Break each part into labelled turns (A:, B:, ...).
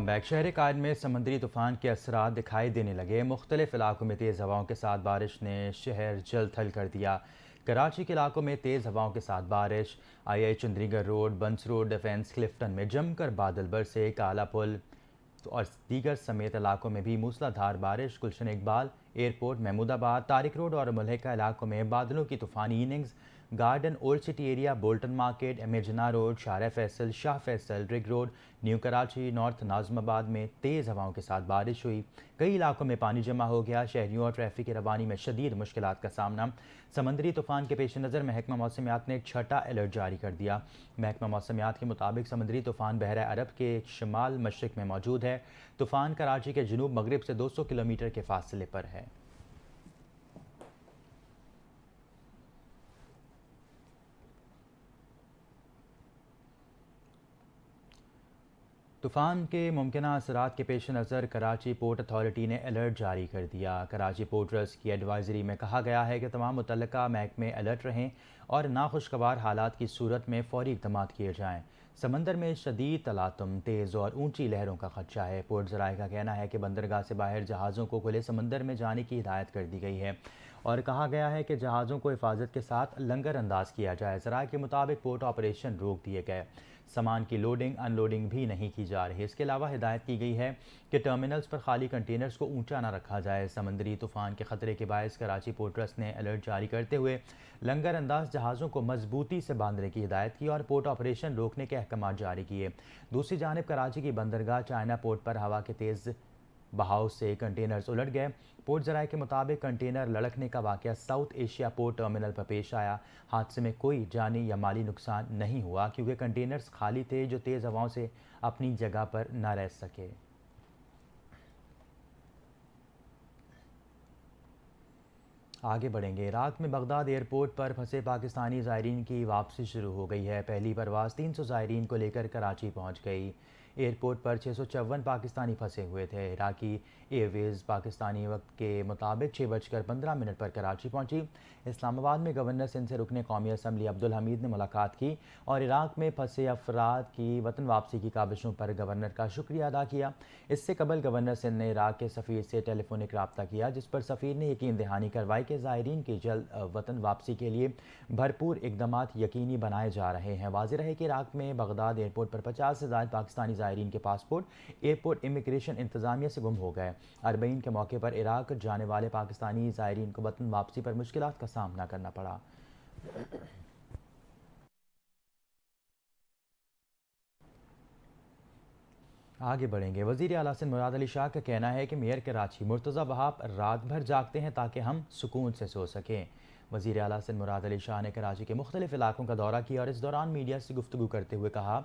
A: Welcome back. शहर कायद में समुद्री तूफ़ान के असरात दिखाई देने लगे। मुख्तलिफ इलाकों में तेज़ हवाओं के साथ बारिश ने शहर जल थल कर दिया। कराची के इलाकों में तेज़ हवाओं के साथ बारिश। आई चंद्रीगढ़ रोड, बंस रोड, डिफेंस, क्लिफ्टन में जमकर बादल बरसे। काला पुल और दीगर समेत इलाकों में भी मूसलाधार बारिश। गुलशन इकबाल एयरपोर्ट, महमूदाबाद, तारिक रोड और मुल्हिका इलाकों में बादलों की तूफ़ानी innings. Garden, old city area, Bolton market, एमेजना रोड, शाह फैसल, रिग road, new Karachi, north Nazimabad में तेज़ हवाओं के साथ बारिश हुई। कई इलाकों में पानी जमा हो गया। शहरियों और ट्रैफिक की रवानी में शदीद मुश्किलात का सामना। समंदरी तूफ़ान के पेश नज़र महकमा मौसमियात ने छठा अलर्ट जारी कर दिया। महकमा मौसमियात के मुताबिक समुद्री तूफ़ान बहरा अरब के शमाल मशरक़ में मौजूद है। तूफ़ान कराची के जनूब मगरब से 200 किलोमीटर के फासले पर है। तूफ़ान के मुमकिना असरात के पेश नज़र कराची पोर्ट अथॉरिटी ने अलर्ट जारी कर दिया। कराची पोर्टर्स की एडवाइजरी में कहा गया है कि तमाम मुतल्लिका महकमे अलर्ट रहें और नाखुशगवार हालात की सूरत में फ़ौरी इक़दाम किए जाएँ। समंदर में शदीद तलातुम, तेज़ और ऊंची लहरों का खदशा है। पोर्ट ज़राए का कहना है कि बंदरगाह से बाहर जहाज़ों को खुले समंदर में जाने की हिदायत कर दी गई है और कहा गया है कि जहाज़ों को हिफाजत के साथ लंगर अंदाज किया जाए। ज़राए के मुताबिक पोर्ट ऑपरेशन रोक दिए गए। सामान की लोडिंग अनलोडिंग भी नहीं की जा रही। इसके अलावा हिदायत की गई है कि टर्मिनल्स पर खाली कंटेनर्स को ऊंचा न रखा जाए। समंदरी तूफ़ान के ख़तरे के बायस कराची पोर्ट ट्रस्ट ने अलर्ट जारी करते हुए लंगर अंदाज जहाज़ों को मजबूती से बांधने की हिदायत की और पोर्ट ऑपरेशन रोकने के अहकाम जारी किए। दूसरी जानब कराची की बंदरगाह चाइना पोर्ट पर हवा के तेज़ बहाव से कंटेनर्स उलट गए। पोर्ट ज़राए के मुताबिक कंटेनर लड़कने का वाक़या साउथ एशिया पोर्ट टर्मिनल पर पेश आया। हादसे में कोई जानी या माली नुकसान नहीं हुआ क्योंकि कंटेनर्स खाली थे जो तेज़ हवाओं से अपनी जगह पर न रह सके। आगे बढ़ेंगे। इराक में बगदाद एयरपोर्ट पर फंसे पाकिस्तानी ज़ायरीन की वापसी शुरू हो गई है। पहली परवाज़ 300 ज़ायरीन को लेकर कराची पहुंच गई। एयरपोर्ट पर 654 पाकिस्तानी फंसे हुए थे। इराकी एयरवेज़ पाकिस्तानी वक्त के मुताबिक 6:15 पर कराची पहुंची। इस्लामाबाद में गवर्नर सिंध से रुकने कौमी असम्बली अब्दुल हमीद ने मुलाकात की और इराक में फंसे अफराद की वतन वापसी की काविशों पर गवर्नर का शुक्रिया अदा किया। इससे कबल गवर्नर सिंध ने इराक के सफ़ीर से टेलीफोनिक रब्ता किया, जिस पर सफ़ीर ने यकीन दहानी करवाई कि ज़ायरीन की जल्द वतन वापसी के लिए भरपूर इकदाम यकीनी बनाए जा रहे हैं। वाज़ेह रहे कि इराक में बगदाद एयरपोर्ट पर 50 से ज़ायद पाकिस्तानी ज़ायरीन के पासपोर्ट एयरपोर्ट इमिग्रेशन इंतज़ामिया से गुम हो गए। अरबईन के मौके पर इराक जाने वाले पाकिस्तानी ज़ायरीन को वतन वापसी पर मुश्किलात का सामना करना पड़ा। आगे बढ़ेंगे। वज़ीर आला सिंध मुराद अली शाह का कहना है कि मेयर कराची मुर्तज़ा वहाब रात भर जागते हैं ताकि हम सुकून से सो सकें। वज़ीर आला सिंध मुराद अली शाह ने कराची के मुख्तलिफ इलाकों का दौरा किया और इस दौरान मीडिया से गुफ्तगू करते हुए कहा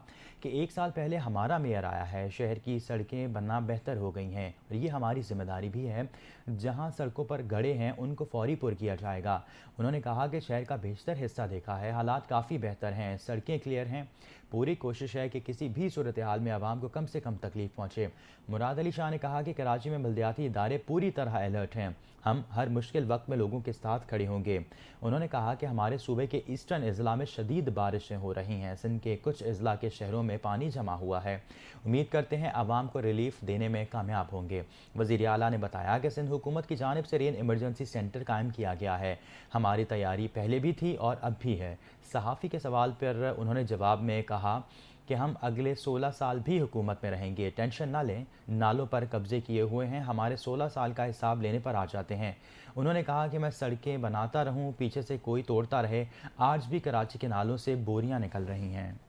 A: कि 1 साल पहले हमारा मेयर आया है। शहर की सड़कें बनना बेहतर हो गई हैं और ये हमारी जिम्मेदारी भी है। जहाँ सड़कों पर गड्ढे हैं उनको फौरी पुर किया जाएगा। उन्होंने कहा कि शहर का बेशतर हिस्सा देखा है, हालात काफ़ी बेहतर हैं, सड़कें क्लियर हैं। पूरी कोशिश है कि किसी भी सूरत हाल में आवाम को कम से कम तकलीफ पहुँचे। मुराद अली शाह ने कहा कि कराची में बल्दियाती इदारे पूरी तरह अलर्ट हैं। हम हर मुश्किल वक्त में लोगों के साथ खड़े होंगे। उन्होंने कहा कि हमारे सूबे के ईस्टर्न अजला में शदीद बारिशें हो रही हैं। सिंध के कुछ अजला के शहरों में पानी जमा हुआ है। उम्मीद करते हैं आवाम को रिलीफ देने में कामयाब होंगे। वज़ीर आला ने बताया कि सिंध हुकूमत की जानिब से रेन इमरजेंसी सेंटर कायम किया गया है। हमारी तैयारी पहले भी थी और अब भी है। सहाफ़ी के सवाल पर उन्होंने जवाब में कहा कि हम अगले 16 साल भी हुकूमत में रहेंगे, टेंशन ना लें। नालों पर कब्जे किए हुए हैं, हमारे 16 साल का हिसाब लेने पर आ जाते हैं। उन्होंने कहा कि मैं सड़कें बनाता रहूं, पीछे से कोई तोड़ता रहे। आज भी कराची के नालों से बोरियां निकल रही हैं।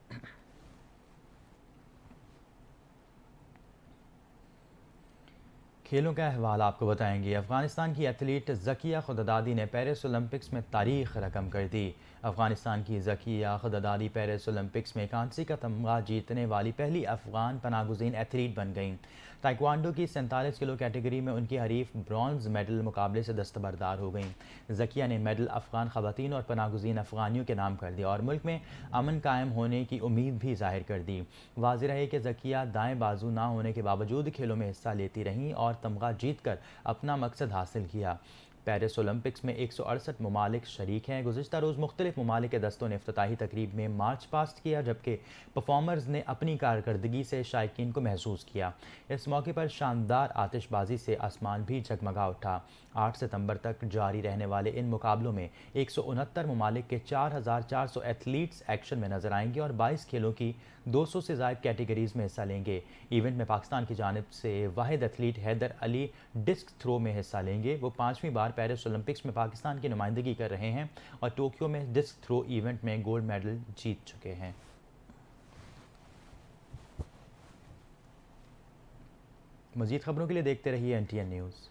A: खेलों का अहवाल आपको बताएंगे। अफगानिस्तान की एथलीट ज़किया खुदादादी ने पेरिस ओलंपिक्स में तारीख रकम कर दी। अफगानिस्तान की ज़किया खुदादादी पेरिस ओलंपिक्स में कांसी का तमगा जीतने वाली पहली अफगान पनागुज़ीन एथलीट बन गईं। ताइक्वांडो की 47 किलो कैटेगरी में उनकी हरीफ ब्रॉन्ज मेडल मुकाबले से दस्तबरदार हो गईं। ज़किया ने मेडल अफगान ख़वातीन और पनागुज़ीन अफगानियों के नाम कर दिया और मुल्क में अमन कायम होने की उम्मीद भी जाहिर कर दी। वाज़ेह रहे कि ज़किया दाएँ बाजू ना होने के बावजूद खेलों में हिस्सा लेती रहीं और तमगा जीत कर अपना मकसद हासिल किया। पेरिस ओलंपिक्स में 168 ममालिक शरीक हैं। गुज़िश्ता रोज़ मुख्तलिफ ममालिक के दस्तों ने इफ्तिताही तकरीब में मार्च पास्ट किया, जबकि परफॉर्मर्स ने अपनी कारकर्दगी से शायकीन को महसूस किया। इस मौके पर शानदार आतिशबाजी से आसमान भी जगमगा उठा। 8 सितंबर तक जारी रहने वाले इन मुकाबलों में 169 ममालिक के 4400 एथलीट्स एक्शन में नजर आएंगे और 22 खेलों की 200 से ज़ायद कैटेगरीज में हिस्सा लेंगे। इवेंट में पाकिस्तान की जानिब से वाहिद athlete Haider Ali disc throw में हिस्सा लेंगे। वो 5वीं बार पेरिस ओलंपिक्स में पाकिस्तान की नुमाइंदगी कर रहे हैं और टोक्यो में डिस्क थ्रो इवेंट में गोल्ड मेडल जीत चुके हैं। मज़ीद खबरों के लिए देखते रहिए NTN न्यूज़।